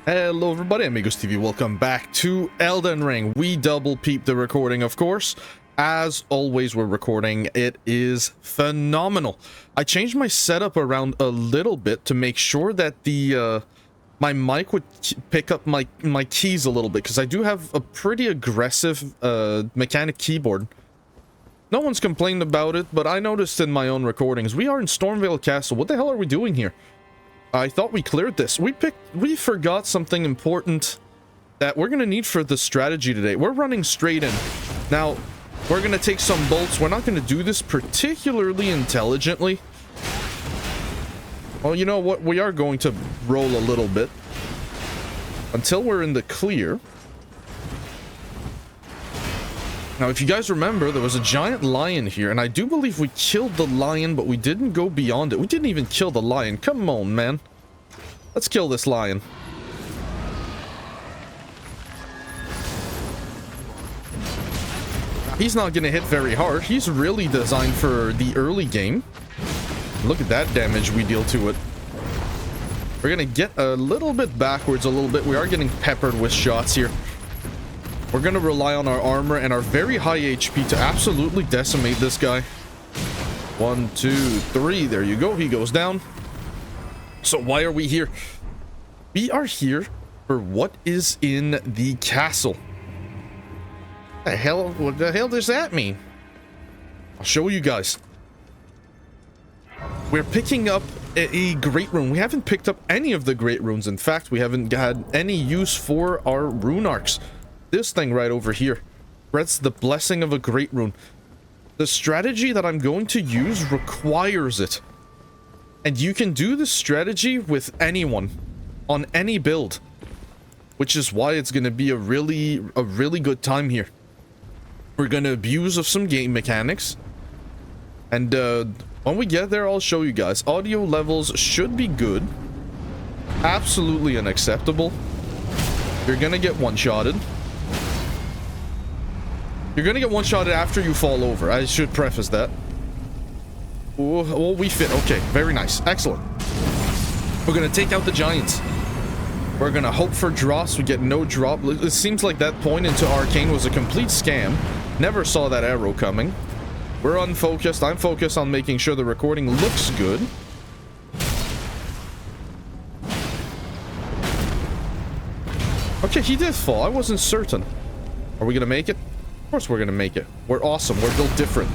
Hello everybody, Amigos TV, welcome back to Elden Ring. We double peep the recording, of course. As always, we're recording. It is phenomenal. I changed my setup around a little bit to make sure that the my mic would pick up my keys a little bit, because I do have a pretty aggressive mechanic keyboard. No one's complained about it, but I noticed in my own recordings. We are in Stormvale Castle. What the hell are we doing here? I thought we cleared this. We forgot something important that we're gonna need for the strategy today. We're running straight in. Now, we're gonna take some bolts. We're not gonna do this particularly intelligently. Well, you know what? We are going to roll a little bit until we're in the clear. Now, if you guys remember, there was a giant lion here, and I do believe we killed the lion, but we didn't go beyond it. We didn't even kill the lion. Come on, man. Let's kill this lion. He's not going to hit very hard. He's really designed for the early game. Look at that damage we deal to it. We're going to get a little bit backwards a little bit. We are getting peppered with shots here. We're going to rely on our armor and our very high HP to absolutely decimate this guy. 1, 2, 3. There you go. He goes down. So why are we here? We are here for what is in the castle. What the hell does that mean? I'll show you guys. We're picking up a great rune. We haven't picked up any of the great runes. In fact, we haven't had any use for our rune arcs. This thing right over here grants the blessing of a great rune. The strategy that I'm going to use requires it. And you can do this strategy with anyone on any build, which is why it's going to be a really good time here. We're going to abuse of some game mechanics. And when we get there, I'll show you guys. Audio levels should be good. Absolutely unacceptable. You're going to get one-shotted. You're gonna get one-shotted after you fall over. I should preface that. Oh, we fit. Okay, very nice. Excellent. We're gonna take out the giants. We're gonna hope for drops. We get no drop. It seems like that point into Arcane was a complete scam. Never saw that arrow coming. We're unfocused. I'm focused on making sure the recording looks good. Okay, he did fall. I wasn't certain. Are we gonna make it? Of course we're gonna make it. We're awesome. We're built different.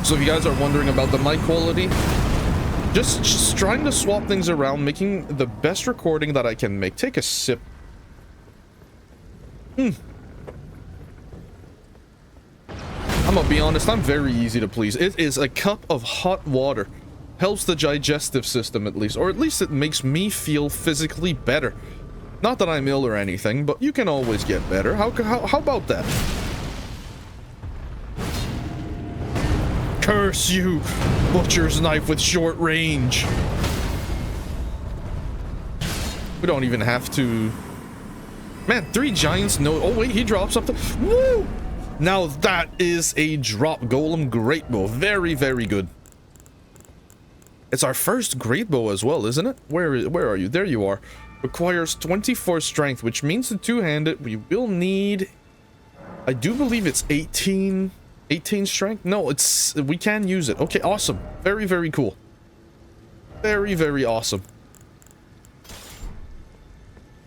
So if you guys are wondering about the mic quality, just trying to swap things around, making the best recording that I can make. Take a sip. I'm gonna be honest, I'm very easy to please. It is a cup of hot water. Helps the digestive system at least, or at least it makes me feel physically better. Not that I'm ill or anything, but you can always get better. How about that? Curse you, butcher's knife with short range. We don't even have to... Man, 3 giants, no... Oh, wait, he dropped something. Woo! Now that is a drop golem great bow. Very, very good. It's our first great bow as well, isn't it? Where are you? There you are. Requires 24 strength, which means the two-handed we will need, I do believe it's 18 strength. No, we can use it. Okay, awesome. Very, very cool. Very, very awesome.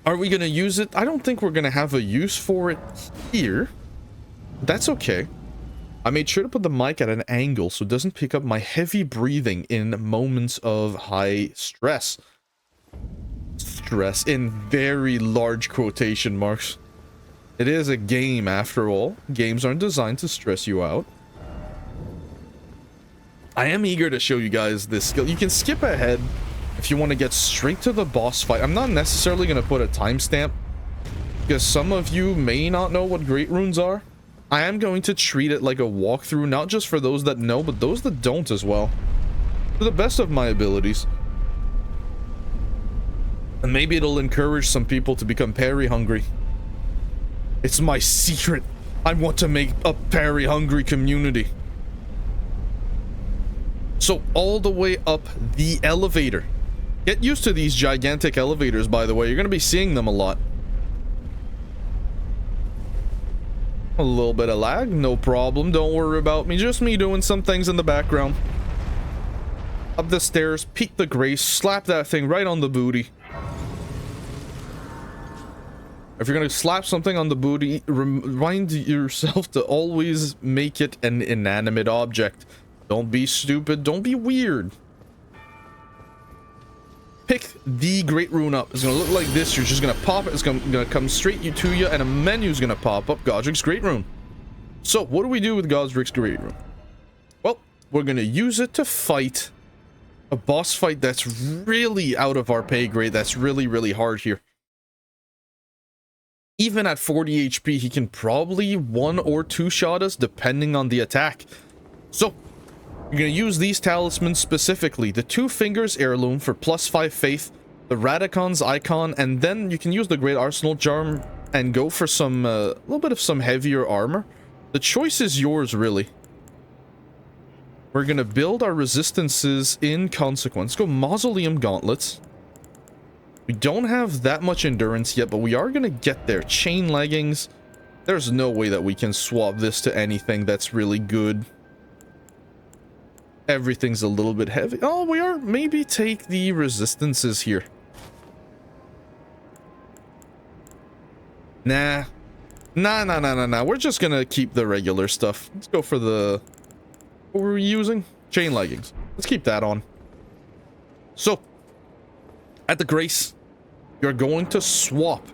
Are we gonna use it? I don't think we're gonna have a use for it here. That's okay. I made sure to put the mic at an angle so it doesn't pick up my heavy breathing in moments of high stress. Stress in very large quotation marks. It is a game after all. Games aren't designed to stress you out. I am eager to show you guys this skill. You can skip ahead if you want to get straight to the boss fight. I'm not necessarily going to put a timestamp because some of you may not know what great runes are. I am going to treat it like a walkthrough, not just for those that know, but those that don't as well, to the best of my abilities. And maybe it'll encourage some people to become parry hungry. It's my secret. I want to make a parry hungry community. So all the way up the elevator Get used to these gigantic elevators, by the way. You're going to be seeing them a lot. A little bit of lag, no problem. Don't worry about me. Just me doing some things in the background. Up the stairs, peek the grace, slap that thing right on the booty. If you're going to slap something on the booty, remind yourself to always make it an inanimate object. Don't be stupid. Don't be weird. Pick the great rune up. It's going to look like this. You're just going to pop it. It's going to come straight to you, and a menu's going to pop up. Godric's great rune. So, what do we do with Godric's great rune? Well, we're going to use it to fight a boss fight that's really out of our pay grade. That's really, really hard here. Even at 40 HP, he can probably 1 or 2 shot us, depending on the attack. So, you're going to use these talismans specifically. The 2 Fingers Heirloom for +5 faith, the Radicon's Icon, and then you can use the Great Arsenal Charm and go for some, a little bit of some heavier armor. The choice is yours, really. We're going to build our resistances in consequence. Go Mausoleum Gauntlets. We don't have that much endurance yet, but we are going to get there. Chain Leggings. There's no way that we can swap this to anything that's really good. Everything's a little bit heavy. Oh, we are. Maybe take the resistances here. Nah. Nah. We're just going to keep the regular stuff. Let's go for the... What were we using? Chain Leggings. Let's keep that on. So, at the Grace, you're going to swap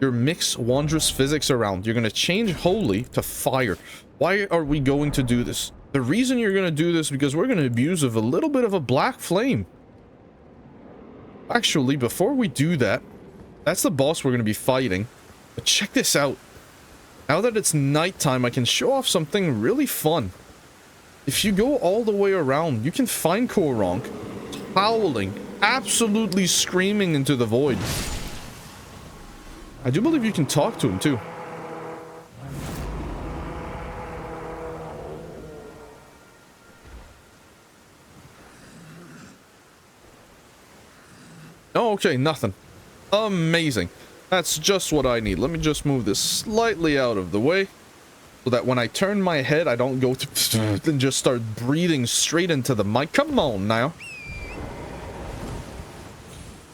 your mix Wondrous Physics around. You're going to change Holy to Fire. Why are we going to do this? The reason you're going to do this is because we're going to abuse of a little bit of a Black Flame. Actually, before we do that, that's the boss we're going to be fighting. But check this out. Now that it's nighttime, I can show off something really fun. If you go all the way around, you can find Koronk howling, absolutely screaming into the void. I do believe you can talk to him too. Oh, okay, nothing. Amazing. That's just what I need. Let me just move this slightly out of the way, so that when I turn my head, I don't go to and just start breathing straight into the mic. Come on now.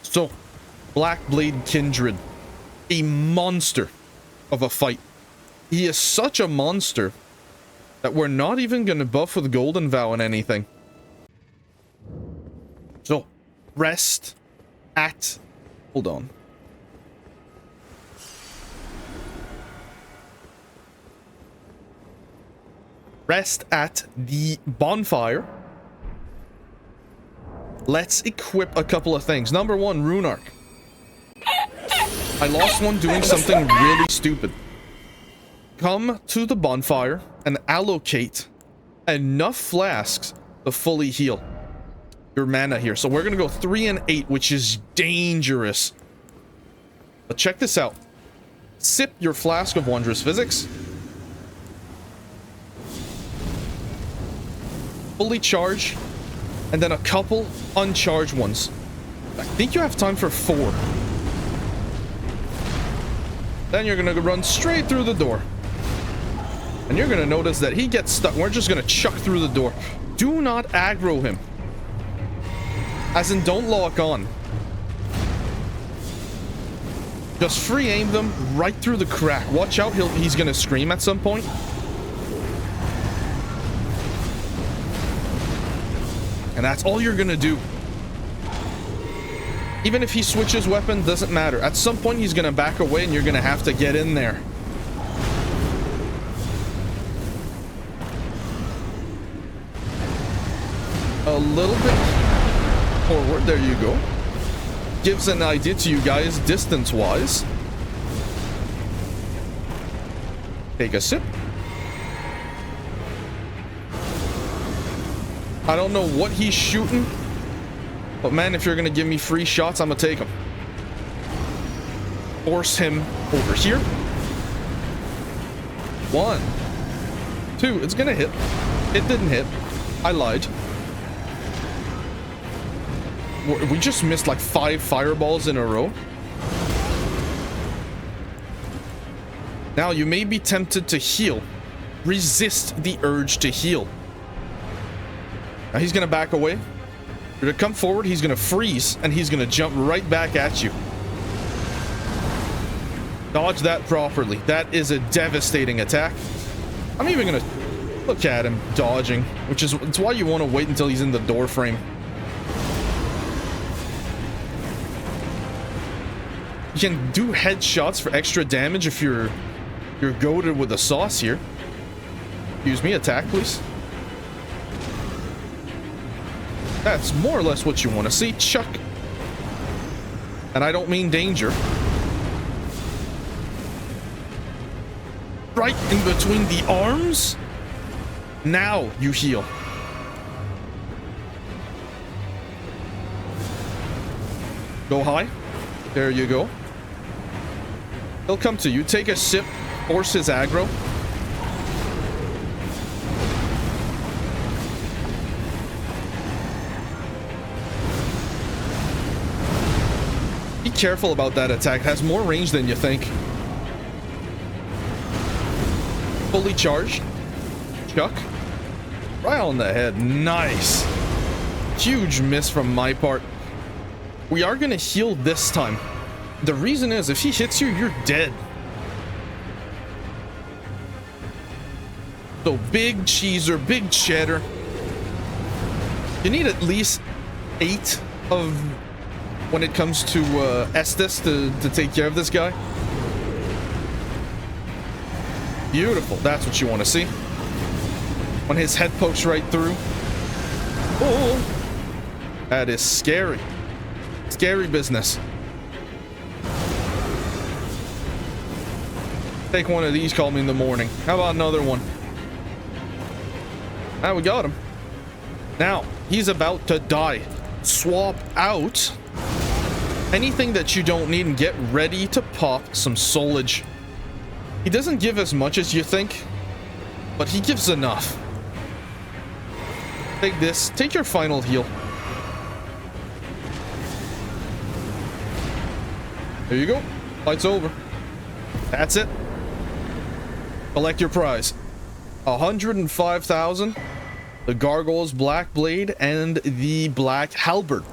So, Blackblade Kindred. A monster of a fight. He is such a monster that we're not even going to buff with Golden Vow and anything. So, rest at... Hold on. Rest at the bonfire. Let's equip a couple of things. Number 1, Rune Arc. I lost one doing something really stupid. Come to the bonfire and allocate enough flasks to fully heal your mana here. So we're going to go 3 and 8, which is dangerous. But check this out. Sip your flask of Wondrous Physics. Fully charge. And then a couple uncharged ones. I think you have time for 4. Then you're going to run straight through the door. And you're going to notice that he gets stuck. We're just going to chuck through the door. Do not aggro him. As in, don't lock on. Just free aim them right through the crack. Watch out, he's going to scream at some point. And that's all you're going to do. Even if he switches weapon, doesn't matter. At some point, he's going to back away and you're going to have to get in there. A little bit forward. There you go. Gives an idea to you guys distance-wise. Take a sip. I don't know what he's shooting, but man, if you're gonna give me free shots, I'm gonna take them. Force him over here. 1, 2. It's gonna hit. It didn't hit. I lied. We just missed like 5 fireballs in a row. Now, you may be tempted to heal. Resist the urge to heal. Now, he's going to back away. You're going to come forward, he's going to freeze, and he's going to jump right back at you. Dodge that properly. That is a devastating attack. I'm even going to look at him dodging, which is it's why you want to wait until he's in the door frame. You can do headshots for extra damage if you're goated with the sauce here. Excuse me, attack please. That's more or less what you want to see. Chuck. And I don't mean danger. Right in between the arms. Now you heal. Go high. There you go. He'll come to you. Take a sip. Force his aggro. Be careful about that attack. It has more range than you think. Fully charged. Chuck. Right on the head. Nice. Huge miss from my part. We are going to heal this time. The reason is, if he hits you, you're dead. So big cheeser, big cheddar. You need at least 8 of when it comes to Estes to take care of this guy. Beautiful. That's what you want to see. When his head pokes right through. Oh, that is scary. Scary business. Take one of these, call me in the morning. How about another one? Ah, we got him. Now, he's about to die. Swap out anything that you don't need and get ready to pop some soulage. He doesn't give as much as you think, but he gives enough. Take this. Take your final heal. There you go. Fight's over. That's it. Collect your prize. 105,000. The Gargoyle's Blackblade and the Black Halberd.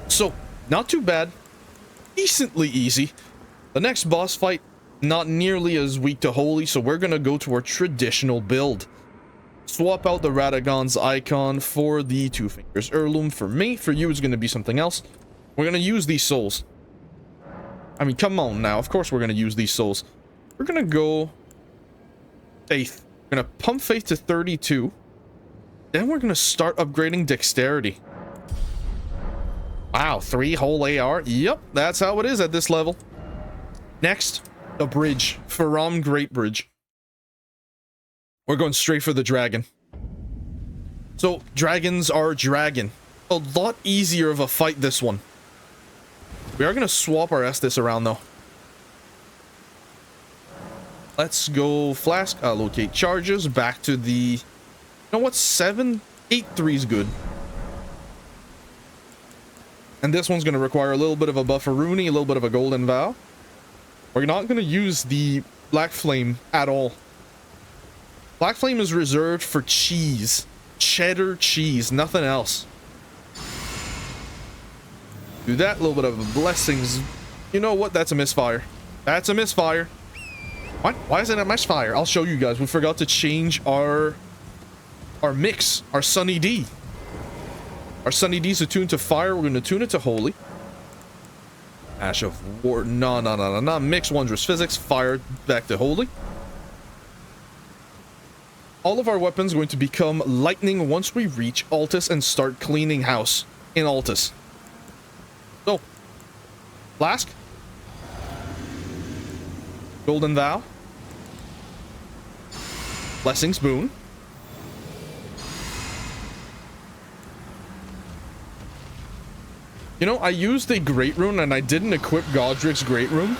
So, not too bad. Decently easy. The next boss fight, not nearly as weak to Holy, so we're gonna go to our traditional build. Swap out the Radagon's icon for the Two Fingers Heirloom. For me, for you, it's gonna be something else. We're gonna use these souls. I mean, come on now. Of course we're gonna use these souls. We're gonna go Faith. We're gonna pump Faith to 32. Then we're gonna start upgrading Dexterity. Wow, 3 whole AR. Yep, that's how it is at this level. Next, the bridge. Faram Great Bridge. We're going straight for the dragon. So, dragons are dragon. A lot easier of a fight, this one. We are going to swap our Estes around, though. Let's go Flask. Locate charges. Back to the... You know what? 7? 8-3 is good. And this one's going to require a little bit of a Bufferoonie, a little bit of a Golden Vow. We're not going to use the Black Flame at all. Black Flame is reserved for cheese. Cheddar cheese, nothing else. Do that, a little bit of blessings. You know what? That's a misfire. That's a misfire. What? Why is it a misfire? I'll show you guys. We forgot to change our mix, our Sunny D. Our Sunny D's attuned to fire. We're going to tune it to holy. Ash of War. No. Mix Wondrous Physics. Fire back to holy. All of our weapons are going to become lightning once we reach Altus and start cleaning house in Altus. So, Flask. Golden Vow. Blessings Boon. You know, I used a Great Rune and I didn't equip Godric's Great Rune.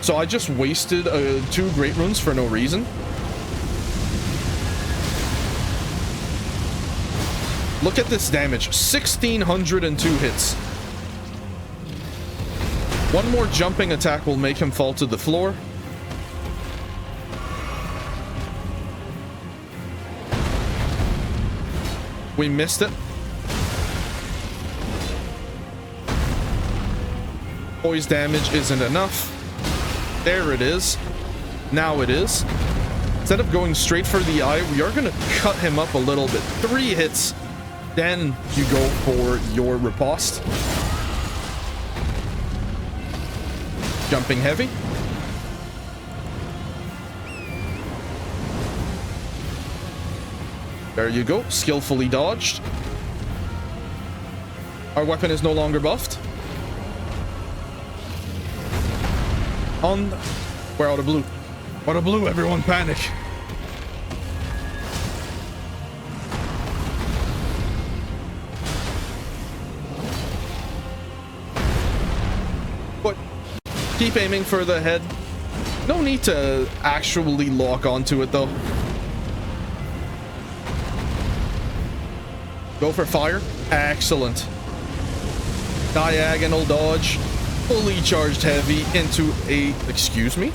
So I just wasted 2 Great Runes for no reason. Look at this damage. 1,602 hits. One more jumping attack will make him fall to the floor. We missed it. Poise damage isn't enough. There it is. Now it is. Instead of going straight for the eye, we are going to cut him up a little bit. 3 hits. Then you go for your riposte. Jumping heavy. There you go. Skillfully dodged. Our weapon is no longer buffed. We're out of blue. Out of blue, everyone panic. But keep aiming for the head. No need to actually lock onto it though. Go for fire. Excellent. Diagonal dodge. Fully charged heavy into a... Excuse me?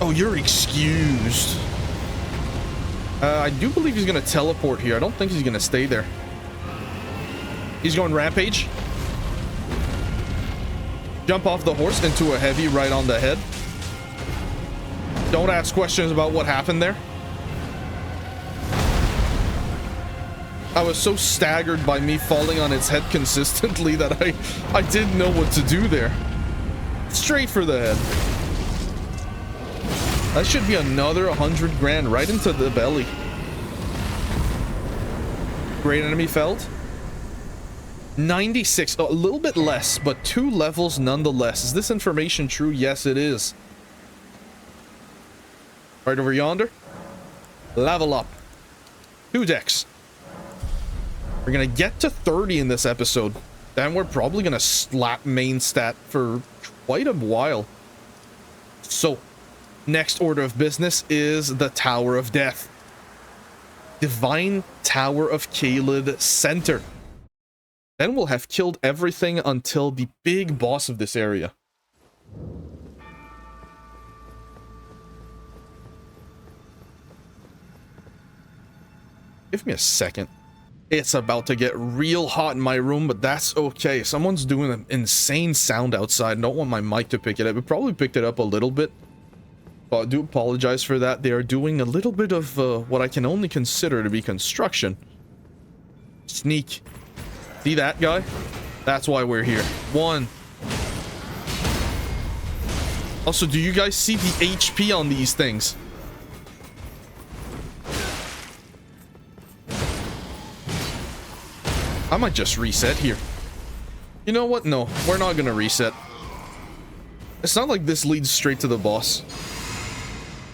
Oh, you're excused. I do believe he's going to teleport here. I don't think he's going to stay there. He's going rampage. Jump off the horse into a heavy right on the head. Don't ask questions about what happened there. I was so staggered by me falling on its head consistently that I didn't know what to do there. Straight for the head. That should be another 100 grand right into the belly. Great enemy felled. 96, a little bit less, but 2 levels nonetheless. Is this information true? Yes, it is. Right over yonder. Level up. 2 decks. We're gonna get to 30 in this episode. Then we're probably gonna slap main stat for quite a while. So, next order of business is the Tower of Death. Divine Tower of Caelid Center. Then we'll have killed everything until the big boss of this area. Give me a second. It's about to get real hot in my room, but that's okay. Someone's doing an insane sound outside. I don't want my mic to pick it up. It probably picked it up a little bit. But I do apologize for that. They are doing a little bit of what I can only consider to be construction. Sneak. See that guy? That's why we're here. 1. Also, do you guys see the HP on these things? I might just reset here. You know what? No, we're not gonna reset. It's not like this leads straight to the boss.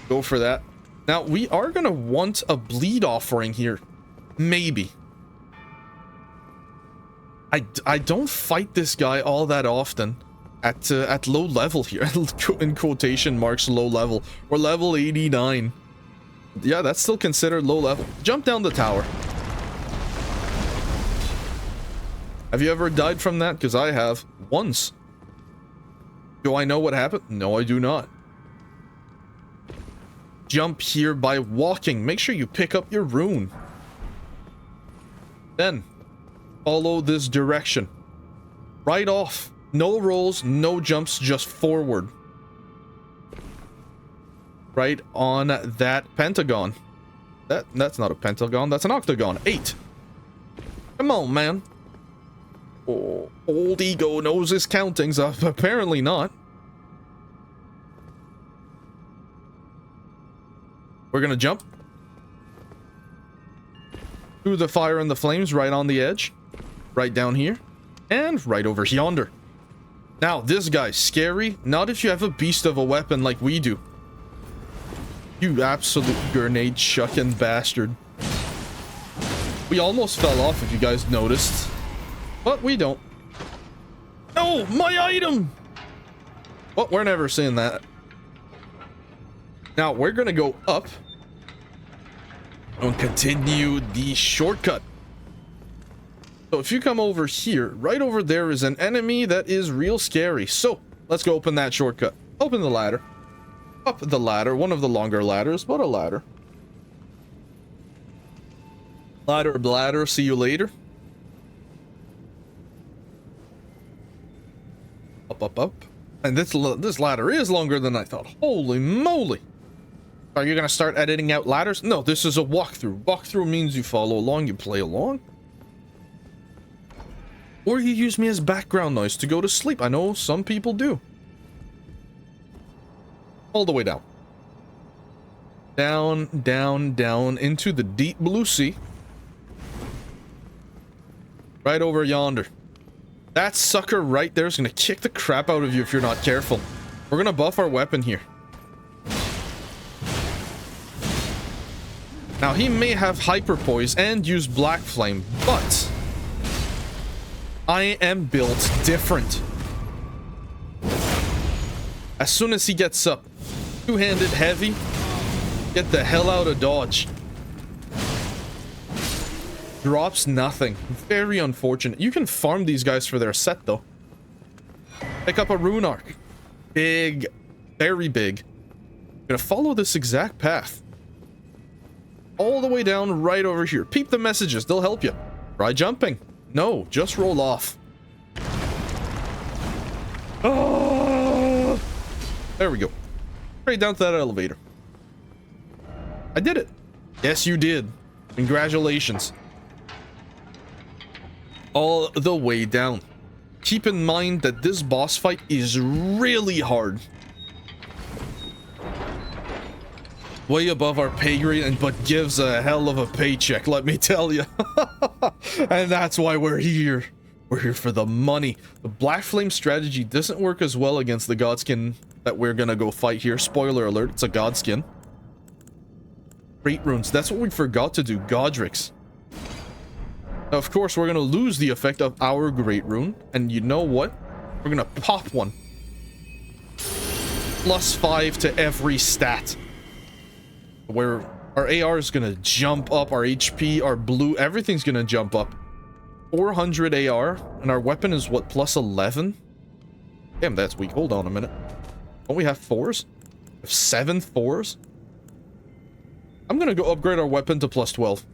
Go for that. Now, we are gonna want a bleed offering here. Maybe. I don't fight this guy all that often. At low level here. In quotation marks, low level. We're level 89. Yeah, that's still considered low level. Jump down the tower. Have you ever died from that? Because I have. Once. Do I know what happened? No, I do not. Jump here by walking. Make sure you pick up your rune. Then, follow this direction. Right off. No rolls, no jumps, just forward. Right on that pentagon. That's not a pentagon, that's an octagon. 8. Come on, man. Oh, old ego knows his countings. Apparently not. We're gonna jump. Through the fire and the flames right on the edge. Right down here. And right over yonder. Now, this guy's scary. Not if you have a beast of a weapon like we do. You absolute grenade chucking bastard. We almost fell off if you guys noticed. But we don't. Oh, my item! Well, we're never seeing that. Now, we're gonna go up. And continue the shortcut. So if you come over here, right over there is an enemy that is real scary. So let's go open that shortcut. Open the ladder. Up the ladder. One of the longer ladders, but a ladder. Ladder, bladder. See you later. Up, up, up. And this ladder is longer than I thought. Holy moly. Are you going to start editing out ladders? No, this is a walkthrough. Walkthrough means you follow along, you play along. Or you use me as background noise to go to sleep. I know some people do. All the way down. Down, down, down into the deep blue sea. Right over yonder. That sucker right there is going to kick the crap out of you if you're not careful. We're going to buff our weapon here. Now, he may have hyper poise and use black flame, but I am built different. As soon as he gets up, two-handed heavy, get the hell out of dodge. Drops nothing. Very unfortunate. You can farm these guys for their set, though. Pick up a rune arc. Big. Very big. Gonna follow this exact path. All the way down right over here. Peep the messages. They'll help you. Try jumping. No, just roll off. Oh! There we go. Straight down to that elevator. I did it. Yes, you did. Congratulations. All the way down. Keep in mind that this boss fight is really hard. Way above our pay grade, but gives a hell of a paycheck, let me tell you. And that's why we're here. We're here for the money. The Black Flame strategy doesn't work as well against the Godskin that we're gonna go fight here. Spoiler alert, it's a Godskin. Great runes, that's what we forgot to do. Godric's. Now, of course, we're gonna lose the effect of our Great Rune. And you know what? We're gonna pop one. +5 to every stat. Where our AR is gonna jump up, our HP, our blue, everything's gonna jump up. 400 AR, and our weapon is what, +11? Damn, that's weak. Hold on a minute. Don't we have 4s? We have 7 4s? I'm gonna go upgrade our weapon to +12.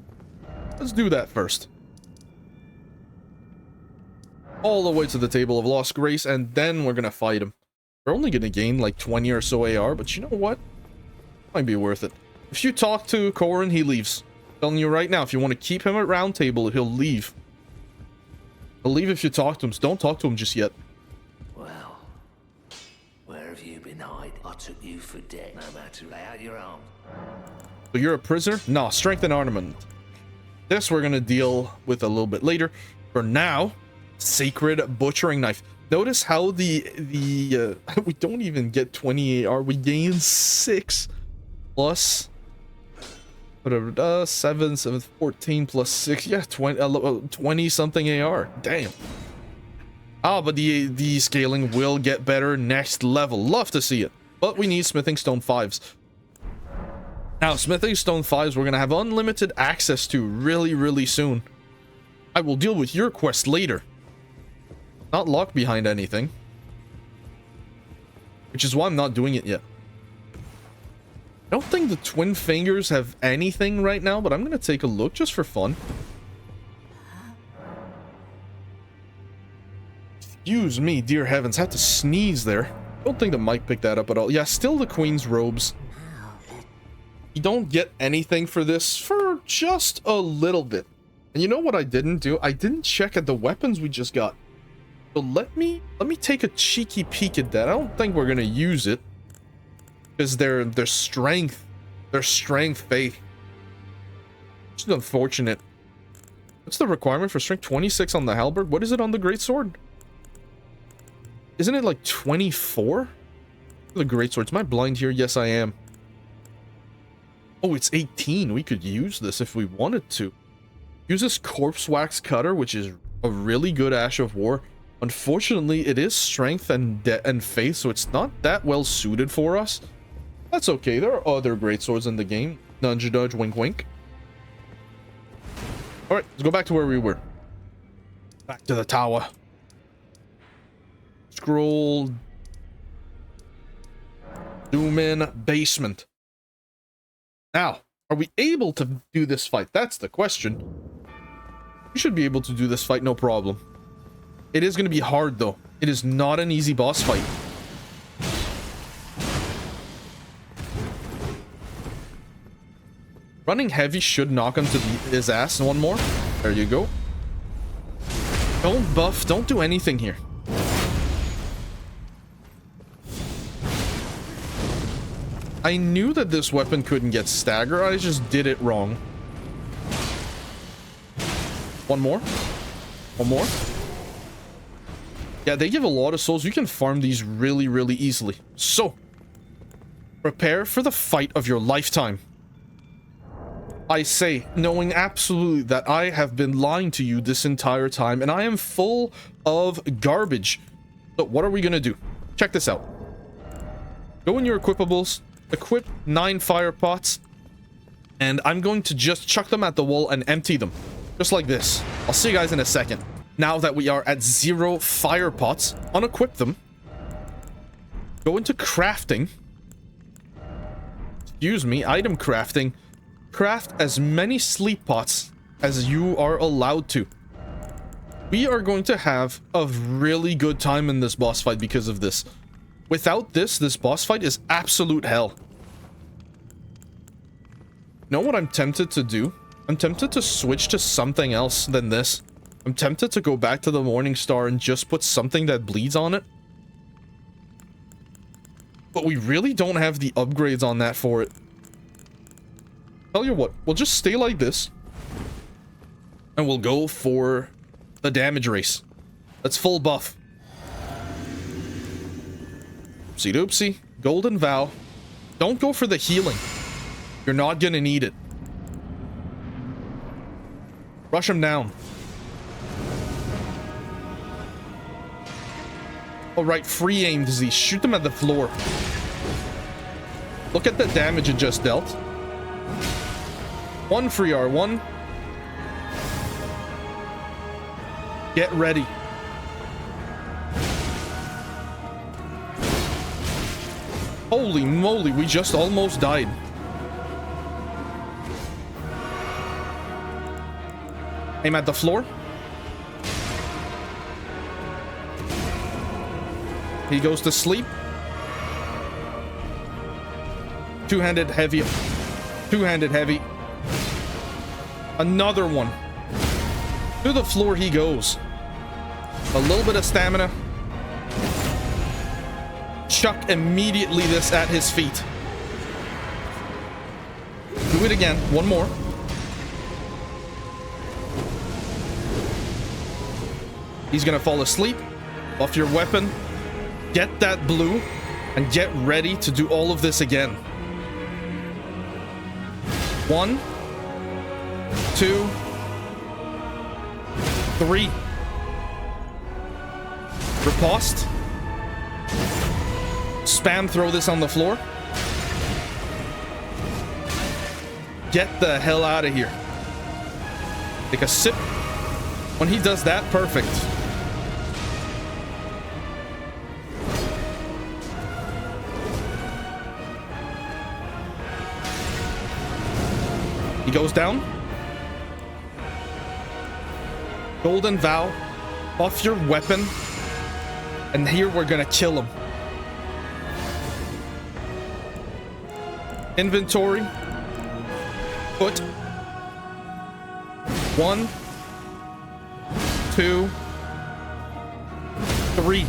Let's do that first. All the way to the Table of Lost Grace, and then we're gonna fight him. We're only gonna gain like 20 or so AR, but you know what? Might be worth it. If you talk to Corin, he leaves. I'm telling you right now, if you want to keep him at round table, he'll leave. He'll leave if you talk to him, so don't talk to him just yet. Well, where have you been hiding? I took you for dead, no matter how you're armed. So you're a prisoner? No, strength and armament. This we're gonna deal with a little bit later. For now, sacred butchering knife. Notice how we don't even get 20 AR, we gain 6 plus whatever, 7, 14 plus 6, yeah, 20 something AR. Damn. Ah, but the scaling will get better next level. Love to see it. But we need smithing stone 5s. Now, smithing stone 5s we're gonna have unlimited access to really soon. I will deal with your quest later. Not locked behind anything. Which is why I'm not doing it yet. I don't think the twin fingers have anything right now, but I'm gonna take a look just for fun. Excuse me, dear heavens, had to sneeze there. Don't think the mic picked that up at all. Yeah, still the queen's robes. You don't get anything for this for just a little bit. And you know what I didn't do? I didn't check at the weapons we just got. So let me take a cheeky peek at that. I don't think we're gonna use it. Because their strength faith. It's unfortunate. What's the requirement for strength? 26 on the halberd? What is it on the greatsword? Isn't it like 24? The greatswords. Am I blind here? Yes, I am. Oh, it's 18. We could use this if we wanted to. Use this corpse wax cutter, which is a really good Ash of War. Unfortunately, it is strength and faith, so it's not that well suited for us. That's okay. There are other greatswords in the game. Nudge, nudge, wink, wink. All right, let's go back to where we were. Back to the tower. Scroll. Zoom in. Basement. Now, are we able to do this fight? That's the question. We should be able to do this fight, no problem. It is going to be hard, though. It is not an easy boss fight. Running heavy should knock him to his ass. One more. There you go. Don't buff. Don't do anything here. I knew that this weapon couldn't get stagger. I just did it wrong. One more. One more. Yeah, they give a lot of souls. You can farm these really, really easily. So, prepare for the fight of your lifetime. I say, knowing absolutely that I have been lying to you this entire time, and I am full of garbage. So, what are we gonna do? Check this out. Go in your equipables. Equip 9 fire pots, and I'm going to just chuck them at the wall and empty them, just like this. I'll see you guys in a second. Now that we are at 0 fire pots, unequip them. Go into crafting. Excuse me, item crafting. Craft as many sleep pots as you are allowed to. We are going to have a really good time in this boss fight because of this. Without this boss fight is absolute hell. You know what I'm tempted to do? I'm tempted to switch to something else than this. I'm tempted to go back to the Morning Star and just put something that bleeds on it. But we really don't have the upgrades on that for it. Tell you what, we'll just stay like this. And we'll go for the damage race. Let's full buff. Oopsie doopsie. Golden Vow. Don't go for the healing. You're not gonna need it. Rush him down. Alright, free aim disease. Shoot them at the floor. Look at the damage it just dealt. 1 free R1. Get ready. Holy moly, we just almost died. Aim at the floor. He goes to sleep. Two-handed heavy. Two-handed heavy. Another one. To the floor he goes. A little bit of stamina. Chuck immediately this at his feet. Do it again. One more. He's gonna fall asleep. Buff your weapon. Get that blue. And get ready to do all of this again. 1, 2, 3. Riposte. Spam throw this on the floor. Get the hell out of here. Take a sip. When he does that, perfect. He goes down. Golden Vow. Buff your weapon. And here we're gonna kill him. Inventory. Put. 1, 2, 3.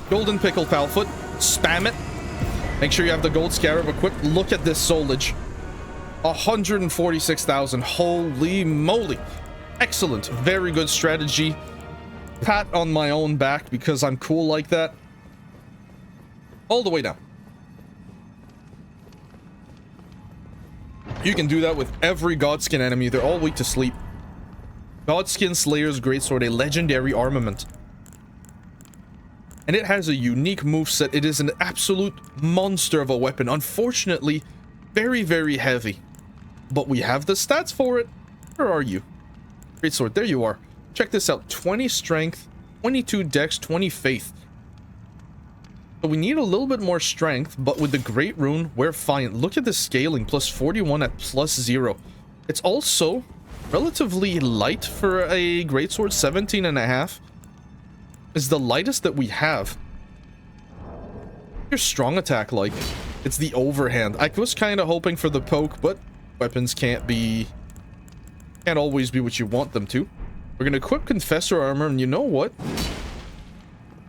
Golden Pickle Palfoot. Spam it. Make sure you have the gold scarab equipped. Look at this soulage. 146,000. Holy moly. Excellent. Very good strategy. Pat on my own back because I'm cool like that. All the way down. You can do that with every Godskin enemy. They're all weak to sleep. Godskin Slayer's Greatsword, a legendary armament. And it has a unique moveset. It is an absolute monster of a weapon. Unfortunately, Very, very heavy. But we have the stats for it. Where are you? Greatsword, there you are. Check this out. 20 strength, 22 dex, 20 faith. So we need a little bit more strength, but with the Great Rune, we're fine. Look at the scaling, plus 41 at plus 0. It's also relatively light for a Greatsword. 17.5 is the lightest that we have. Your strong attack like? It's the overhand. I was kind of hoping for the poke, but weapons can't always be what you want them to. We're gonna equip Confessor Armor, and you know what?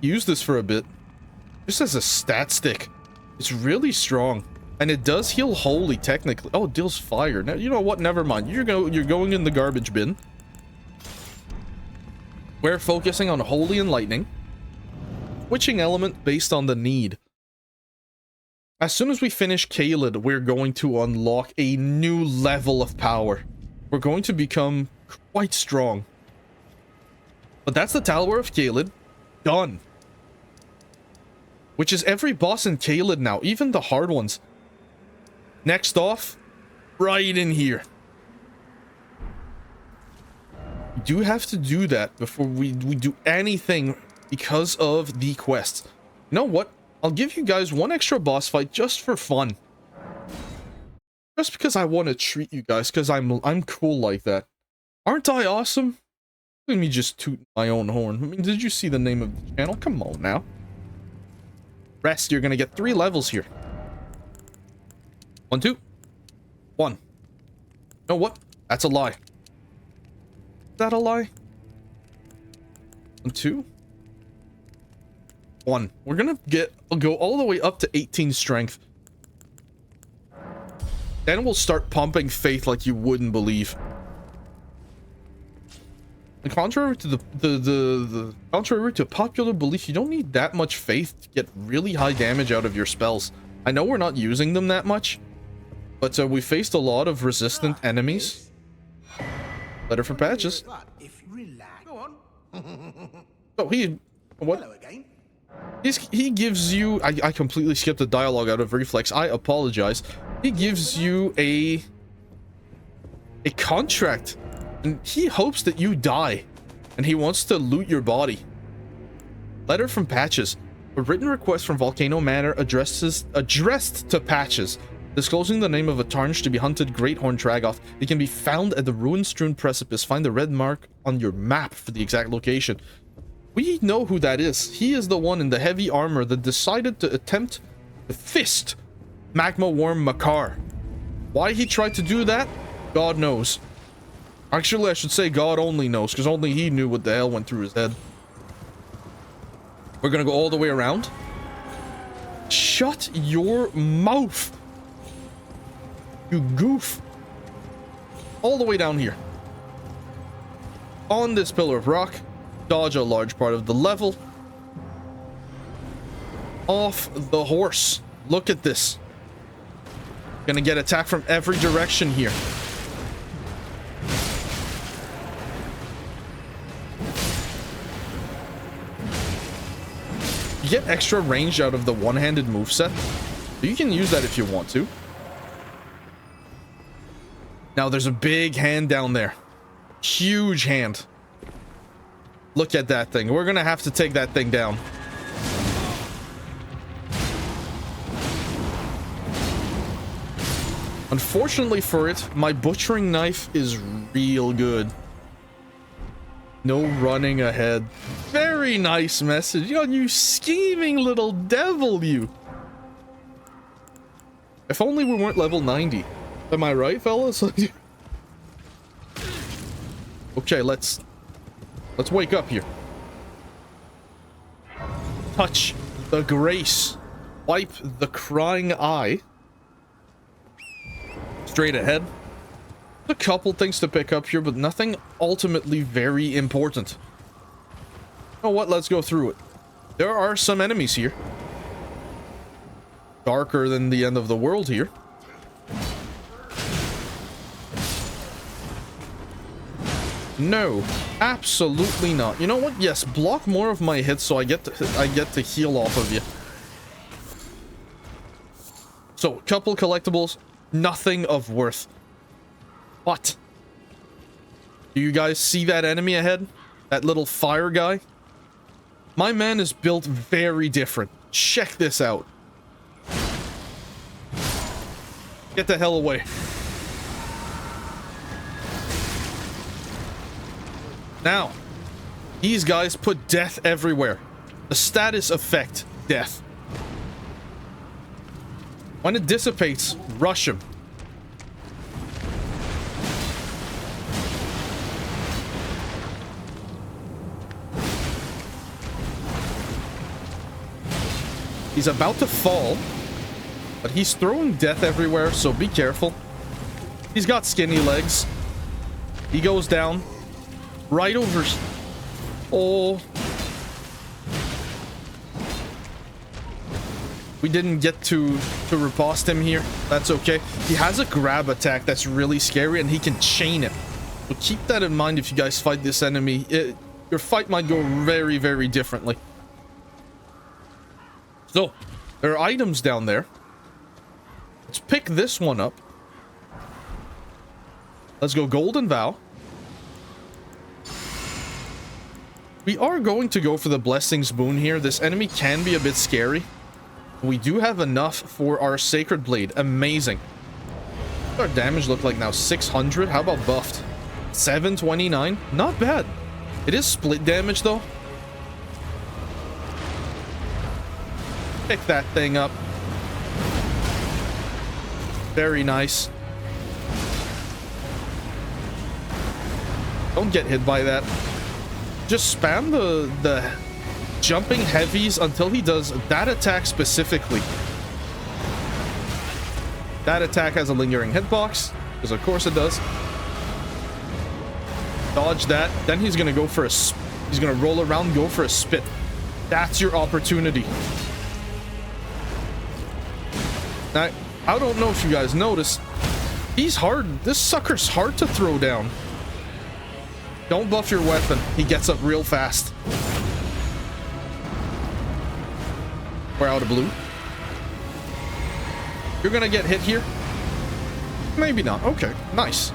Use this for a bit. Just as a stat stick. It's really strong. And it does heal holy, technically. Oh, it deals fire. Now, you know what? Never mind. You're going in the garbage bin. We're focusing on holy and lightning. Switching element based on the need. As soon as we finish Caelid, we're going to unlock a new level of power. We're going to become quite strong. But that's the Tower of Caelid. Done. Which is every boss in Caelid now, even the hard ones. Next off, right in here. We do have to do that before we do anything because of the quests. You know what? I'll give you guys one extra boss fight just for fun. Just because I want to treat you guys, because I'm cool like that. Aren't I awesome? Let me just toot my own horn. I mean, did you see the name of the channel? Come on now. Rest, you're gonna get 3 levels here. 1, 2. 1. You know what? That's a lie. Is that a lie? 1, 2. 1. We're gonna go all the way up to 18 strength. Then we'll start pumping faith like you wouldn't believe. And contrary to contrary to popular belief, you don't need that much faith to get really high damage out of your spells. I know we're not using them that much, but we faced a lot of resistant enemies. Letter from Patches. Oh, what? He gives you... I completely skipped the dialogue out of reflex. I apologize. He gives you a contract. And he hopes that you die. And he wants to loot your body. Letter from Patches. A written request from Volcano Manor addressed to Patches, disclosing the name of a tarnished to be hunted great horned Tragoth. It can be found at the ruin-strewn precipice. Find the red mark on your map for the exact location. We know who that is. He is the one in the heavy armor that decided to attempt to fist Magma Worm Makar. Why he tried to do that? God knows. Actually, I should say God only knows, because only he knew what the hell went through his head. We're gonna go all the way around. Shut your mouth, you goof. All the way down here. On this pillar of rock. Dodge a large part of the level. Off the horse. Look at this. Gonna get attacked from every direction here. You get extra range out of the one-handed moveset. You can use that if you want to. Now there's a big hand down there. Huge hand. Look at that thing. We're gonna have to take that thing down. Unfortunately for it, my butchering knife is real good. No running ahead. Very nice message. You scheming little devil, you. If only we weren't level 90. Am I right, fellas? Okay, let's wake up here. Touch the grace. Wipe the crying eye. Straight ahead. A couple things to pick up here, but nothing ultimately very important. You know what? Let's go through it. There are some enemies here. Darker than the end of the world here. No, absolutely not. You know what? Yes, block more of my hits so I get to heal off of you. So, couple collectibles. Nothing of worth. What? Do you guys see that enemy ahead? That little fire guy? My man is built very different. Check this out. Get the hell away. Now, these guys put death everywhere. The status effect, death. When it dissipates, rush him. He's about to fall, but he's throwing death everywhere, so be careful. He's got skinny legs. He goes down. Right over... Oh. We didn't get to riposte him here. That's okay. He has a grab attack that's really scary, and he can chain it. So keep that in mind if you guys fight this enemy. Your fight might go very, very differently. So, there are items down there. Let's pick this one up. Let's go Golden Vow. We are going to go for the Blessing's Boon here. This enemy can be a bit scary. We do have enough for our Sacred Blade. Amazing. What does our damage look like now? 600? How about buffed? 729? Not bad. It is split damage though. Pick that thing up. Very nice. Don't get hit by that. Just spam the jumping heavies until he does that attack specifically. That attack has a lingering hitbox, because of course it does. Dodge that. Then he's gonna go for a... He's gonna roll around, go for a spit. That's your opportunity. Now, I don't know if you guys noticed. He's hard. This sucker's hard to throw down. Don't buff your weapon. He gets up real fast. We're out of blue. You're gonna get hit here? Maybe not. Okay, nice.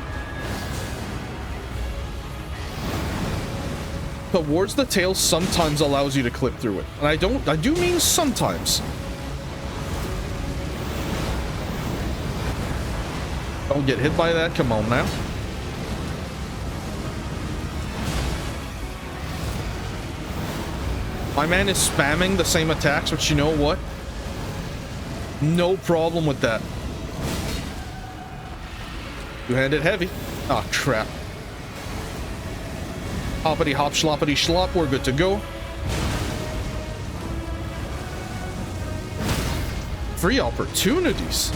Towards the tail sometimes allows you to clip through it. And I do mean sometimes. Don't get hit by that. Come on now. My man is spamming the same attacks, but you know what? No problem with that. Two-handed heavy. Oh, crap. Hoppity hop, sloppity slop. We're good to go. Free opportunities.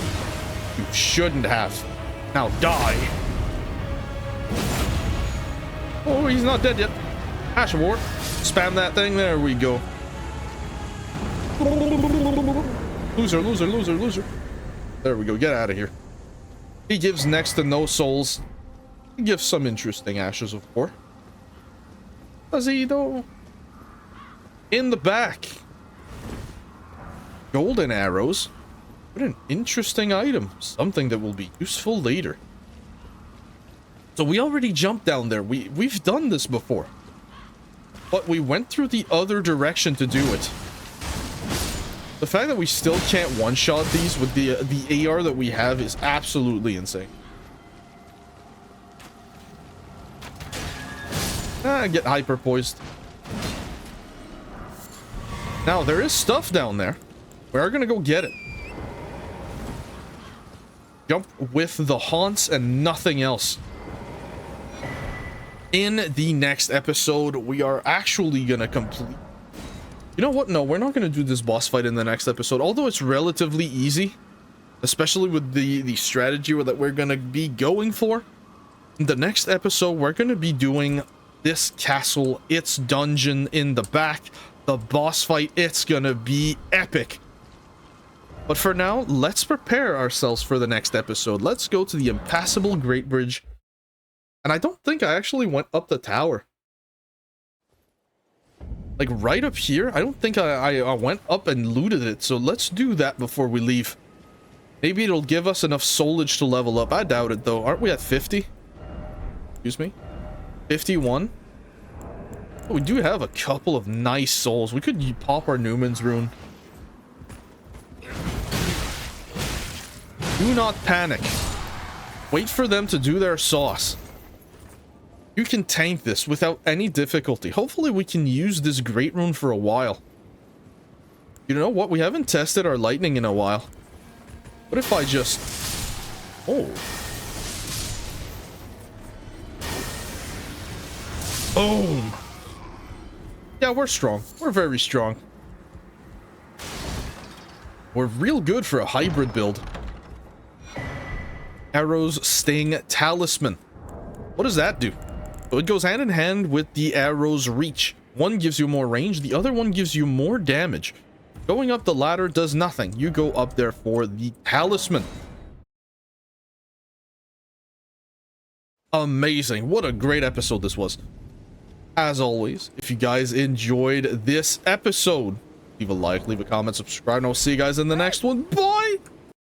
You shouldn't have. Now die. Oh, he's not dead yet. Ash War. Spam that thing. There we go. Loser, loser, loser, loser. There we go. Get out of here. He gives next to no souls. He gives some interesting ashes of war. Does he though? In the back. Golden arrows. What an interesting item. Something that will be useful later. So we already jumped down there. We've done this before. But we went through the other direction to do it. The fact that we still can't one-shot these with the AR that we have is absolutely insane. Get hyper-poised. Now, there is stuff down there. We are gonna go get it. Jump with the haunts and nothing else. In the next episode, we are actually gonna complete... You know what? No, we're not gonna do this boss fight in the next episode, although it's relatively easy, especially with the strategy that we're gonna be going for. In the next episode, we're gonna be doing this castle, its dungeon in the back, the boss fight. It's gonna be epic. But for now, let's prepare ourselves for the next episode. Let's go to the impassable Great Bridge. And I don't think I actually went up the tower. Like right up here, I don't think I went up and looted it. So let's do that before we leave. Maybe it'll give us enough soulage to level up. I doubt it, though. Aren't we at 50? Excuse me? 51? Oh, we do have a couple of nice souls. We could pop our Newman's rune. Do not panic. Wait for them to do their sauce. You can tank this without any difficulty. Hopefully we can use this great rune for a while. You know what? We haven't tested our lightning in a while. What if I just... Oh. Boom. Yeah, we're strong. We're very strong. We're real good for a hybrid build. Arrows Sting Talisman. What does that do? So it goes hand in hand with the arrow's reach. One gives you more range, the other one gives you more damage. Going up the ladder does nothing. You go up there for the talisman. Amazing. What a great episode this was. As always, if you guys enjoyed this episode, leave a like, leave a comment, subscribe, and I'll see you guys in the next one. Bye!